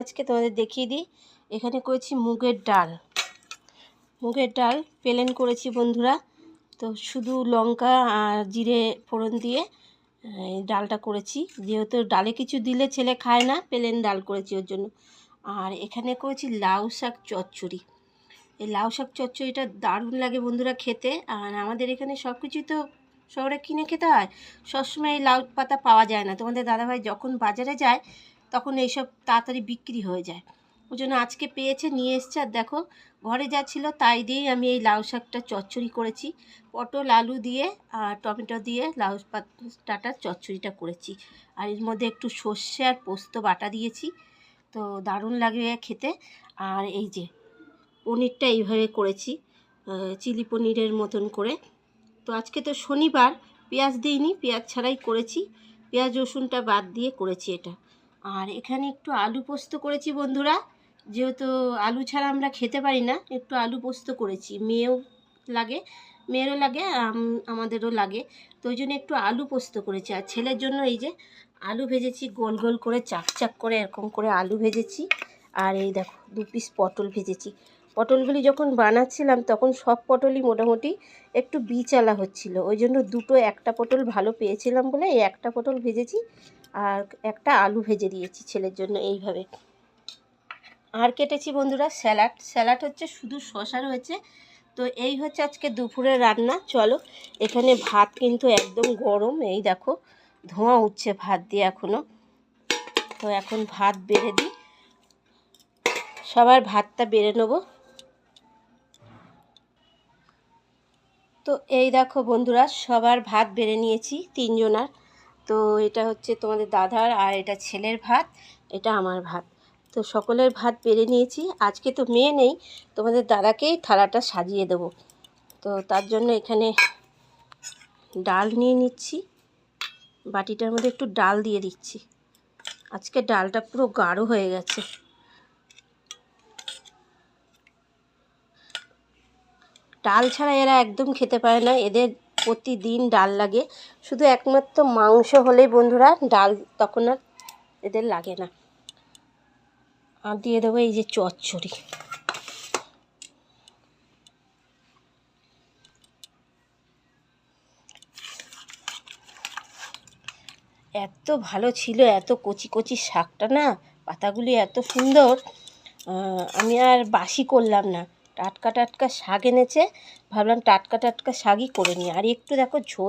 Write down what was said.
আজকে তোমাদের দেখিয়ে দিই, এখানে করেছি মুগের ডাল প্লেন করেছি বন্ধুরা। তো শুধু লঙ্কা আর জিরে ফোড়ন দিয়ে ডালটা করেছি, যেহেতু ডালে কিছু দিলে ছেলে খায় না, প্লেন ডাল করেছি ওর জন্য। আর এখানে করেছি লাউ শাক চচ্চড়ি। এই লাউ শাক চচ্চড়িটা দারুণ লাগে বন্ধুরা খেতে। আর আমাদের এখানে সব কিছুই তো শহরে কিনে খেতে হয়, সবসময় এই লাউ পাতা পাওয়া যায় না। তোমাদের দাদাভাই যখন বাজারে যায় তখন এইসব তাড়াতাড়ি বিক্রি হয়ে যায়, ওই জন্য আজকে পেয়েছে, নিয়ে এসছে। আর দেখো, ঘরে যা ছিল তাই দিয়েই আমি এই লাউ শাকটা চচ্চড়ি করেছি। পটল আলু দিয়ে আর টমেটো দিয়ে লাউ পাতাটার চচ্চড়িটা করেছি। আর এর মধ্যে একটু সর্ষে আর পোস্ত বাটা দিয়েছি, তো দারুণ লাগে খেতে। আর এই যে পনিরটা এইভাবে করেছি, চিলি পনিরের মতন করে। তো আজকে তো শনিবার, পেঁয়াজ দিইনি, পেঁয়াজ ছাড়াই করেছি, পেঁয়াজ রসুনটা বাদ দিয়ে করেছি এটা। আর এখানে একটু আলু পোস্ত করেছি বন্ধুরা, যেহেতু আলু ছাড়া আমরা খেতে পারি না, একটু আলু পোস্ত করেছি। মেয়েরও লাগে আমাদেরও লাগে, তো ওই জন্য একটু আলু পোস্ত করেছি। আর ছেলের জন্য এই যে আলু ভেজেছি, গোল গোল করে চাক করে এরকম করে আলু ভেজেছি। আর এই দেখো 2 পিস পটল ভেজেছি। পটলগুলি যখন বানাচ্ছিলাম তখন সব পটলই মোটামুটি একটু বিচালা হচ্ছিল, ওই জন্য একটা পটল ভালো পেয়েছিলাম বলে এই একটা পটল ভেজেছি। আর একটা আলু ভেজে দিয়েছি ছেলের জন্য এইভাবে। আর কেটেছি বন্ধুরা স্যালাড হচ্ছে শুধু শশা রয়েছে। তো এই হচ্ছে আজকে দুপুরের রান্না। চলো, এখানে ভাত কিন্তু একদম গরম, এই দেখো ধোঁয়া উঠছে ভাত দিয়ে এখনও। তো এখন ভাত বেড়ে দিই, সবার ভাতটা বেড়ে নেবো। তো এই দেখো বন্ধুরা, সবার ভাত বেড়ে নিয়েছি 3 জনার। তো এটা হচ্ছে তোমাদের দাদার, আর এটা ছেলের ভাত, এটা আমার ভাত। তো সকলের ভাত বেড়ে নিয়েছি। আজকে তো মেয়ে নেই, তোমাদের দাদাকেই থালাটা সাজিয়ে দেব। তো তার জন্য এখানে ডাল নিয়ে নিচ্ছি, বাটিটার মধ্যে একটু ডাল দিয়ে দিচ্ছি। আজকে ডালটা পুরো গাঢ় হয়ে গেছে। ডাল ছাড়া এরা একদম খেতে পারে না, এদের প্রতিদিন ডাল লাগে। শুধু একমাত্র মাংস হলেই বন্ধুরা ডাল তখন আর এদের লাগে না। আর দিয়ে দেবো এই যে চচ্চড়ি। এত ভালো ছিল, এত কচি কচি শাকটা না, পাতাগুলি এত সুন্দর। আমি আর বাসি করলাম না, টাটকা টাটকা শাক এনেছে, ভাবলাম টাটকা টাটকা শাকই করে নিই। আর একটু দেখো ঝোল